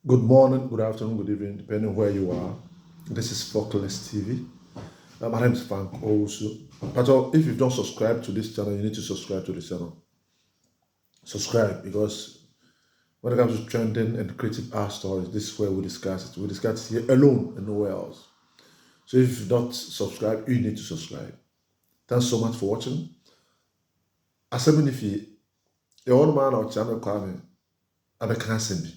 Good morning, good afternoon, good evening, depending where you are. This is Focus TV. My name is Frank also. But if you've not subscribed to this channel, you need to subscribe to this channel. Subscribe because when it comes to trending and creative art stories, this is where we discuss it. We discuss it here alone and nowhere else. So if you've not subscribed, you need to subscribe. Thanks so much for watching. Asɛm no fie, yɛwɔ no maa na Okyeame Kwame abɛka asɛm bi.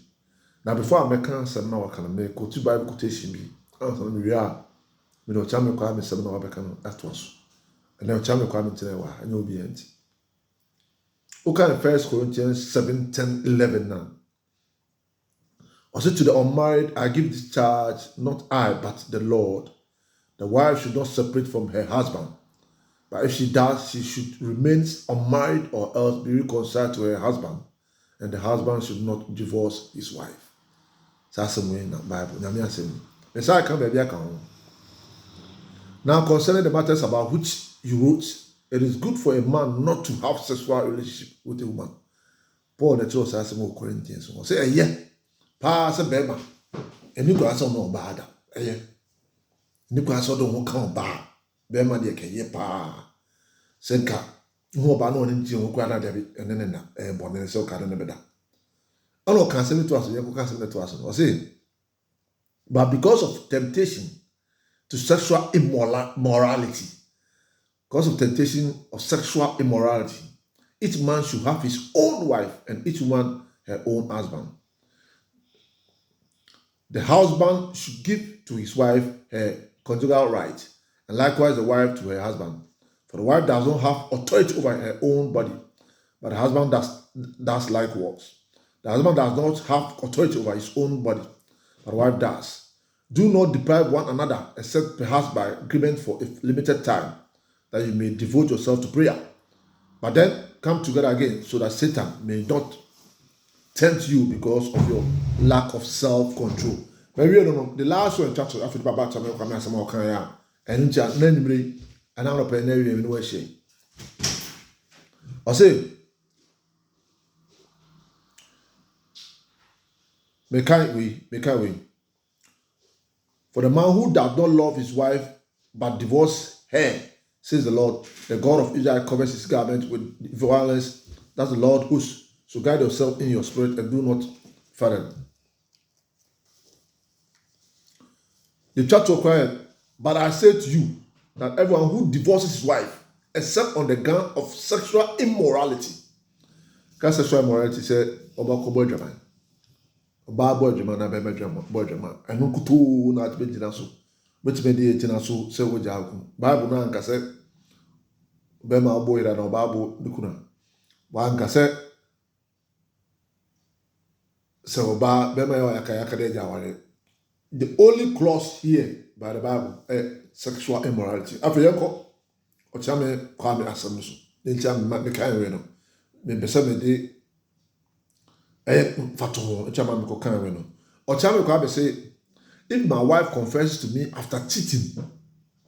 Now before I make asɛm na wɔka no, mekɔtu Bible quotation bi. Ansa na mewie a, mede Okyeame Kwame asɛm na wɔabɛka no atoa so. Ɛnna Okyeame Kwame nkyɛn wɔ ha, ɛnyɛ obiara nti. Woka in 1 Corinthians 7, 10, 11 now. Also to the unmarried, I give this charge, not I, but the Lord. The wife should not separate from her husband. But if she does, she should remain unmarried or else be reconciled to her husband. And the husband should not divorce his wife. That's the way in the Bible. Messiah come baby account. Now concerning the matters about which you wrote, it is good for a man not to have sexual relationship with a woman. Paul the church says in Corinthians. Say, yeah, pass a bema. And you guys don't know bad. Yeah. You guys don't count bad. Bema de ke ye pa. Senka. Who ba no nti ho kwa na David and then na bonne so ka na beda. Ono kan se to aso ye ko kan se to aso. Say, but because of temptation to sexual immorality, because of temptation of sexual immorality, each man should have his own wife and each woman her own husband. The husband should give to his wife her conjugal right, and likewise the wife to her husband. For the wife does not have authority over her own body, but the husband does likewise. The husband does not have authority over his own body, but the wife does. Do not deprive one another, except perhaps by agreement for a limited time, that you may devote yourself to prayer. But then come together again, so that Satan may not tempt you because of your lack of self-control. But we don't know. The last one chapter after the Baba Tamil Kwame Asama Okanya, and in and I'm not paying any way she. I say, make we. For the man who does not love his wife but divorce her, says the Lord, the God of Israel covers his garment with violence. That's the Lord who's. So guide yourself in your spirit and do not fail. The church required, but I say to you that everyone who divorces his wife, except on the ground of sexual immorality, because sexual immorality said, Oba Kobo Jaman, Oba Boy Jaman, Abema Boy Jaman, and no Kutu not be Jinasu, which made the Jinasu, say with Jaku. Bible Nanka said, Bema Boy and Obabu Nukuna. Wanka said, so Oba Bema Yakayaka de Jawari. The only clause here by the Bible is sexual immorality. After you Okyeame Kwame asɛm so ne ntia me kan we no me besa me de fato ho ntia me ko kan we no Okyeame Kwame say if my wife confesses to me after cheating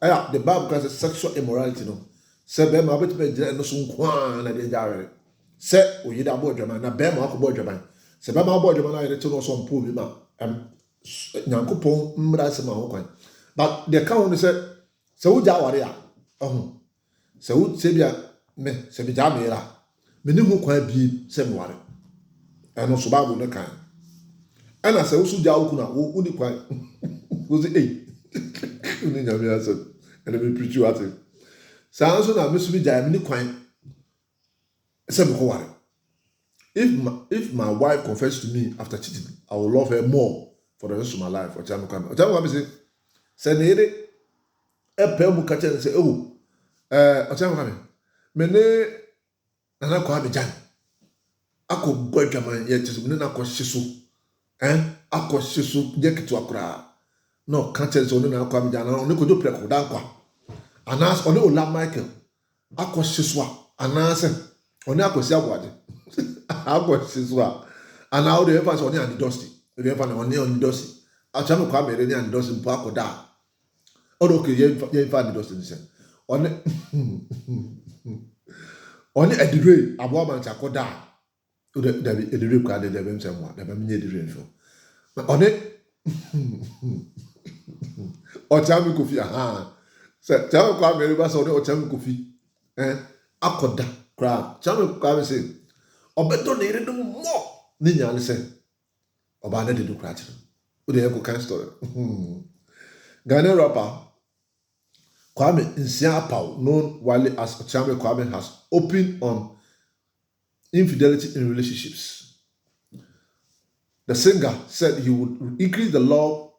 the Bible says sexual immorality no say be ma betu be gire no so nko na de jare say oyida bo dwaman na be ma akobɔ dwaman say be ma abɔ dwaman na yede to no so mpo bi ma nyankopɔn mmra se ma ho kwan but the count no say wo ja ware a sɛ wo sɛ bia me sɛ bi gya me ra me ne ho kwan bi sɛ me ware ɛno so Bible no kan ɛna sɛ wo so gya wo kuna wo ni kwan wo sɛ ni nyame asɛm ɛna me preach you at saa nso na me so bi gya me ni kwan sɛ me ko ware if my wife confesses to me after cheating I will love her more for the rest of my life. Okyeame Kwame say sɛ ne yere ɛpɛ mu ka kyerɛ sɛ Okyeame Kwame me ne nana kwa abegyan akɔ bɔ adwaman yɛ kyerɛ me ne akɔ hye so akɔ hye so yɛ ketewa koraa na ɔka kyerɛ sɛ ɔne nana kwa abegyan na ɔne kɔdwo prɛko da nkwa anaasɛ ɔne Ola Michael akɔ hye so a anaasɛ ɔne akɔsi aboade akɔ hye so a anaa ɔde ɛfa sɛ ɔne Anidosi ɔde ɛfa na ɔne Anidosi Okyeame Kwame ne Anidosi mpo akɔ da ɔde okɛ yɛmfa Anidosi ne sɛ ɔne Edire aboa man chako da David Edire kwa de bem semwa da bem nye Edire nso On it, Okyeame Kofi, say, tell me, Kwame, everybody saw the Okyeame Kofi, Akoda, crowd. Okyeame Kwame say, Obedo needed more. Ninya, say, Obana did do cratch. With the kind story. Ghanaian rapper Kwame Nsiapau, known widely as Okyeame Kwame, has opened on infidelity in relationships. The singer said he would increase the love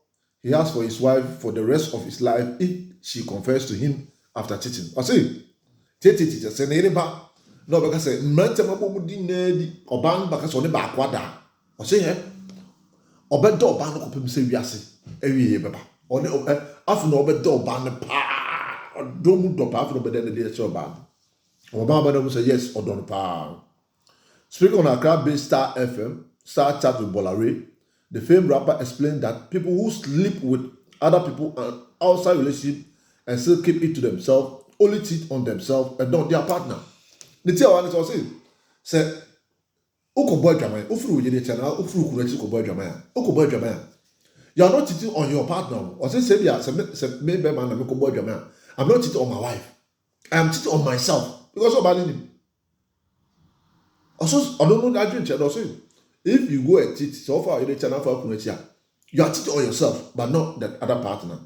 he has for his wife for the rest of his life if she confessed to him after cheating. I say, Tete say neighbor, no because say mantema bomu di nedi oban baka so ne ba kwada. I say he obedo oban no kopem say wiase ewie beba. One afu no obedo oban ne pa domu do pa afu no obede ne dey oban. Oban ba no say yes odon pa. Speaking on Accra-based Star FM, Star Chat with Bolare, the famed rapper explained that people who sleep with other people and outside relationship and still keep it to themselves only cheat on themselves and not their partner. The tea one is also say, "Uko boy drama, ufuru yedi channel, ufuru kurechi uko boy drama, uko boy drama. You are not cheating on your partner. Or say yeah, say maybe man uko boy drama. I'm not cheating on my wife. I am cheating on myself because of bad him. Also, I don't know that dream channel also. If you go and cheat, so far you channel for kurechi, you are cheating on yourself, but not that other partner."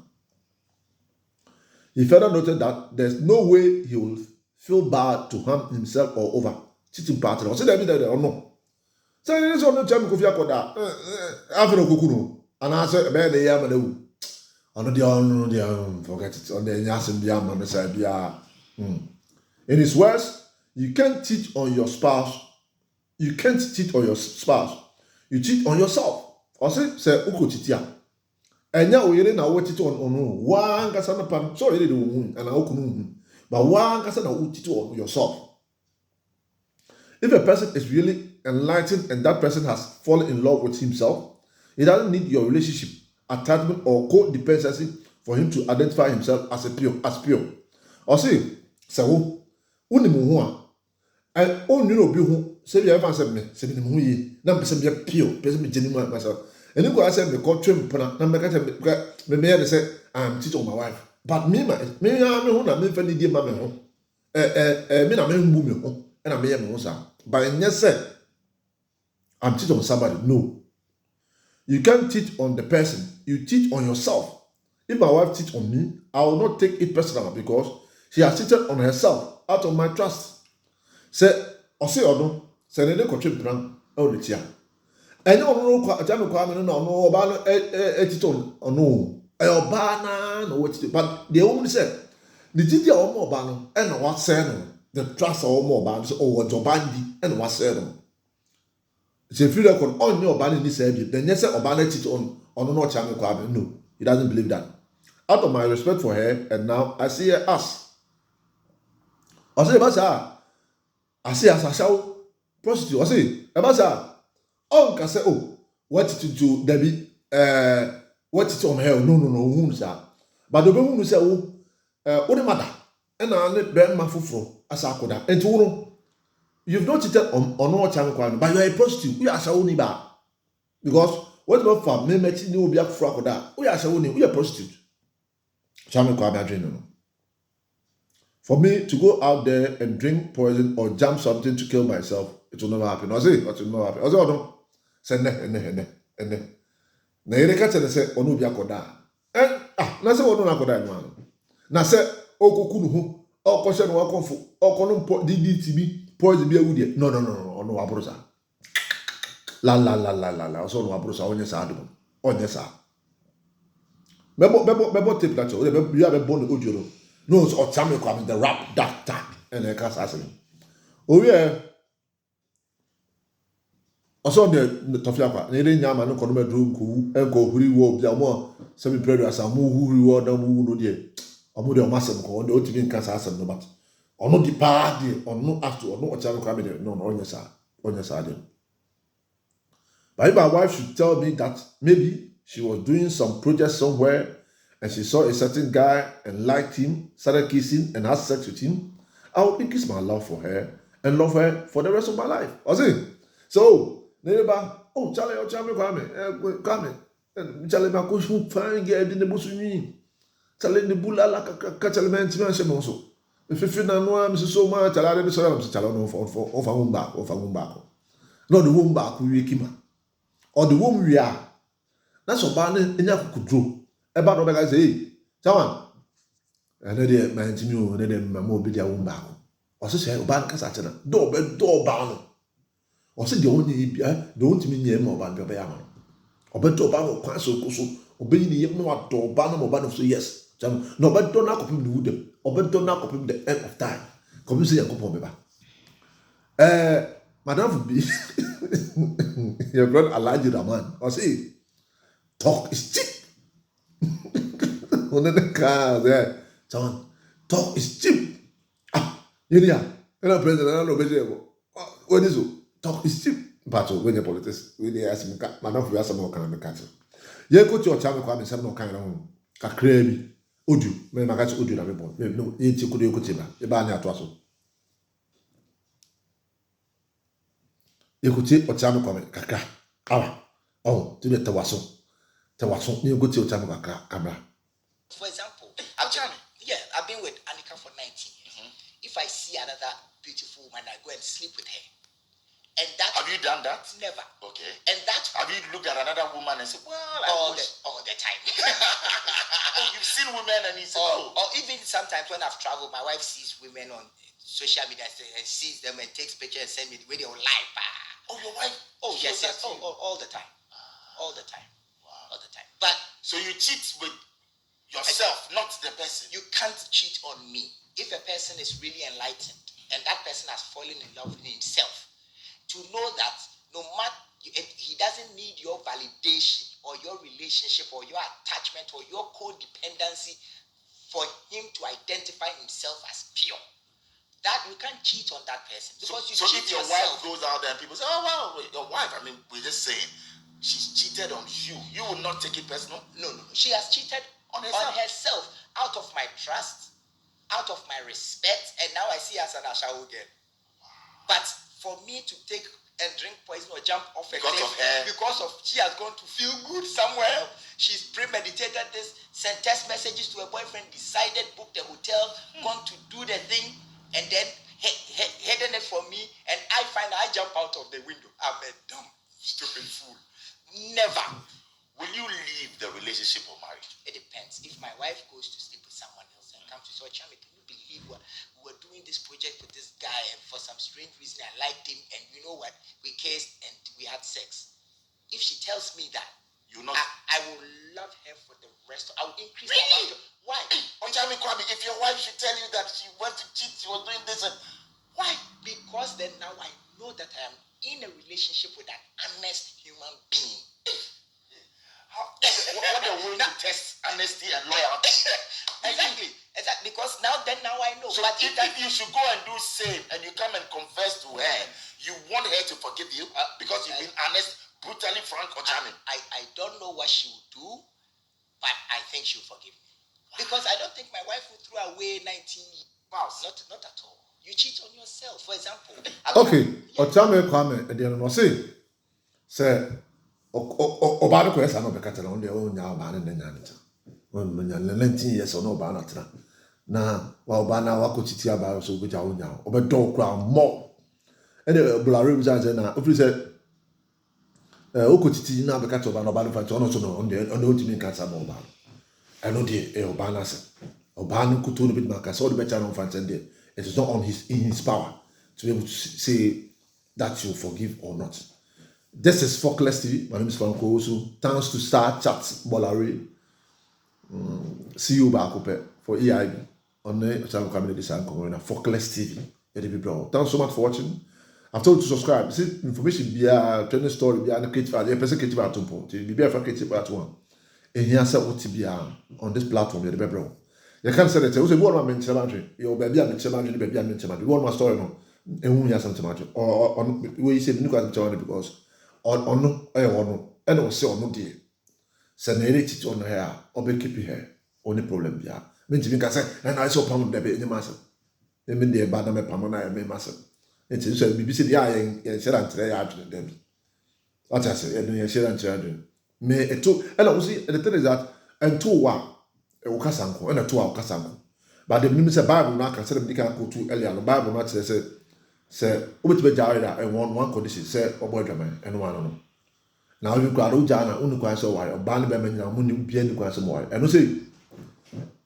He further noted that there's no way he will feel bad to harm himself or over cheating partner. Or say that or no. Say this one no Okyeame Kofi akoda. Afro kokunu. And I said be the yam na wu. Ono dia forget it. On the nyasem dia man say bia. In his words, you can't cheat on your spouse. You can't cheat on your spouse. You cheat on yourself. Or say uko chitia. Enya oyere na wo titi on one kasa na pam so oyere de wo and na okunu but one kasa na wo titi on yourself. If a person is really enlightened and that person has fallen in love with himself, he doesn't need your relationship, attachment or codependency for him to identify himself as pure. Or say wo unimu ho a and only no bi ho say be ever say me say me ho yi na person be pure person be genuine myself. And you go and say me call trim puna na me catch me say I'm cheating on my wife. But me who na me fa ni die ma me ho. Me na me mbu me ho. E na me ye me ho sa. But in yes say I'm cheating on somebody. No. You can't cheat on the person. You cheat on yourself. If my wife cheats on me, I will not take it personal because she has cheated on herself out of my trust. Say odo say ne ko trim puna e o le tia. Ẹni ọ̀nà Okyeame Kwame no ọ̀nà ọba no ẹtítọ̀ ọ̀nà ọba na ọwọ́ ẹtítọ̀ but the woman said the jíjí a ọmọ ọba no ẹna wá sẹ́ no the trust a ọmọ ọba no sọ ọwọ́ ọjọ́ ọba ndí ẹna wá sẹ́ no ṣe fi rẹ kọ ọ̀nà ọba no ní sẹ́ bi then yẹ sẹ́ ọba no ẹtítọ̀ ọ̀nà náà Okyeame Kwame no he doesn't believe that. Out of my respect for her and now I see her as ọ̀sẹ̀ ìbá sá I see as aṣáwó prostitute ọ̀sẹ̀ ìbá sá. On can say, oh, what to do, Debbie? What is on her? No, who sir. But the woman who say, oh, what the matter? And I let Ben Mafufro as I could have. And to you've not cheated on Okyeame Kwame, but you're a prostitute. We are only bad. Because what about for me, Metty, you will be a frackoda. We are only, we are prostitute. Okyeame Kwame, I dream. For me to go out there and drink poison or jump something to kill myself, it will never happen. I say, it will never happen. I say, oh no. Say ne. Na yere ka tell say onu bi akoda. Na say onu na akoda no. Na say okokunu ho, okoshe no akonfo, okono DDTB poison bi awudie. No, onu wabrosa. La. So onu wabrosa onye sa adu. Onye sa. Bebo tape that you have a bone ojoro. No, so Okyeame Kwame the rap doctor and the cast asking. Oh yeah. Also the Tofiakwa, ne nyama no kono bedroom ku enko huri wo bia mo semi prayer asa mo huri wo da mo no de omo de omasem ko de otimi nka sa asem no but ono di pa de ono after ono Okyeame Kwame de no onye sa de. But my wife should tell me that maybe she was doing some project somewhere and she saw a certain guy and liked him, started kissing and had sex with him, I would increase my love for her and love her for the rest of my life. I see. So neighbor, oh, Charlie, Okyeame Kwame, Charlie, my coach, who find get in the bush with me. Charlie, the bulla like a catchman, also. If you know, I'm so much, I didn't say I'm Charlie of a womb back, not the womb back, we him. Or the womb we are. That's what Barney in your could do. About what I say, Chawan. And then my intimate, and then my mobile womb back. Or say, Bank Satana, door barn. Or say, the only don't mean ye more about the Bayama. Or better about Quasso, obeying the no door barn or ban of so yes. No, but don't knock up him the wood, or but don't knock up him the end of time. Come see a couple of Madame would be your brother Elijah Raman. Or say, talk is cheap. One of the cars there. Someone, talk is cheap. Ah, yeah. And I'm president, I don't know. What is it? Talk is cheap. But when you're politics, we they ask me, Madame, we ask some more kind of catch. Yeah, go to your channel, Kwame, some more kind of a crabby. Audio, me catch audio na me bon. No, you could you could e ba na ato aso. You could see Okyeame Kwame kakra. Oh, to be tawaso. You go to Okyeame kakra camera. For example, I've been with Annika for 19 years. If I see another beautiful woman, I go and sleep with her. And that have you done that? Never. Okay. And that have you looked at another woman and said, well, all the time. Oh, you've seen women and you say, or even sometimes when I've traveled, my wife sees women on social media and sees them and takes pictures and sends me the video live. Oh, your wife? Oh, yes. All the time. All the time. Wow. All the time. But so you cheat with yourself, not the person. You can't cheat on me. If a person is really enlightened and that person has fallen in love with himself, to know that no matter, he doesn't need your validation or your relationship or your attachment or your codependency for him to identify himself as pure. That you can't cheat on that person because so cheat if your yourself. Wife goes out there and people say, oh well, your wife, I mean, we're just saying she's cheated on you. You will not take it personal? No. She has cheated on herself out of my trust, out of my respect, and now I see her as an Ashawo girl. But for me to take and drink poison or jump off a cliff because of she has gone to feel good somewhere, she's premeditated this, sent text messages to her boyfriend, decided, booked a hotel, gone to do the thing, and then hidden it for me, and I jump out of the window. I'm a dumb, stupid fool. Never. Will you leave the relationship or marriage? It depends. If my wife goes to sleep with someone else and comes to say, Okyeame, can you believe what we were doing this project with this guy, and for some strange reason I liked him, and you know what? We kissed and we had sex. If she tells me that, I will love her for the rest. I will increase the amount. Why? Okyeame Kwame, if your wife should tell you that she went to cheat, she was doing this, and why? Because then now I know that I am in a relationship with an honest human being. What a way to test honesty and loyalty. Exactly. Because now I know. So but if you should go and do same and you come and confess to her, you want her to forgive you because you've been honest, brutally frank, Okyeame. I don't know what she will do, but I think she'll forgive me. Because I don't think my wife will throw away 19 years. Wow, not at all. You cheat on yourself, for example. Okay, Okyeame Kwame, and then I say, Oba no kwesa no bekata na onde onya oba ne nya nta. Onya 19 years no oba na tra. Na wa oba na wakotiti aba so goja onya. Obedo kra more. E de blare bi say na ofri say okotiti na bekata oba no oba no fa ono so no onde ontimi kasa ba oba. I know the oba na say. Oba no kuto no bit maka so the better no fa ntende. It is not in his power to be able to say that you forgive or not. This is Focus TV. My name is Frank Osu. Thanks to Star Chat Bolare. See you back up for EIB on the channel coming this and coming Focus TV. Thanks so much for watching. I've told you to subscribe. See information be a trending story be a creative art. Person creative art to be a creative art one. And here say what be on this platform. You bro. You can't say that. You say one man mention boundary. Your baby a mention boundary. Baby a mention boundary. One man story no. And who has something matter or on we say you can't mention because. Ono and also ono die se na ere titi ono here obe keep here only problem bia me ntimi ka say na so pam de be nyama se me de ba na me pam na me masa enti so bibi se dia yen share antre ya adwene dem What I say, and you share and children. Me a two, and I see the thing is that, and two wa, a Ukasanko, and a 2 hour Kasanko. But the minister Bible now can say them go to earlier, the Bible not say, which be jarred and one condition, say, or boy, and one on. Now you got Ujana, Unuquan so why, or Bani Beman, Muni, Bien, Quasamoy, and you see,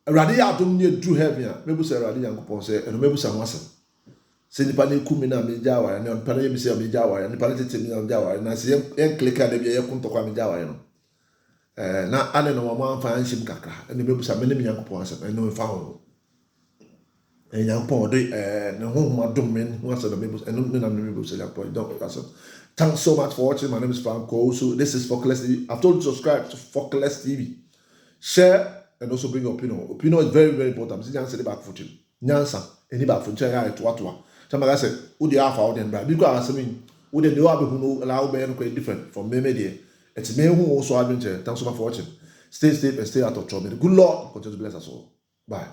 a radia don't need to have here, maybe say Radia Ponce, and maybe some muscle. Say the Pani Kumina Mijawa, and Panamisia Mijawa, and the Panati on Jawa, and I see a clicker, the Yakunto Mijawa. Now, I don't know one fine shim kaka, and the maybe some many young points, and no found. And young pond, no home, my domain, once of the maybe, and no maybe say that point. Don't thanks so much for watching. My name is Frank. So this is Focus TV. I've told you to subscribe to Focus TV. Share and also bring your opinion. Opinion is very, very important. This is the back for you. Nyansa, any back for you. Somebody said, "Who the alpha audience bride?" Because I mean, who the new who know allow me quite different from me media. It's me who also adventure. Thanks so much for watching. Stay safe and stay out of trouble. Good Lord continue to bless us all. Bye.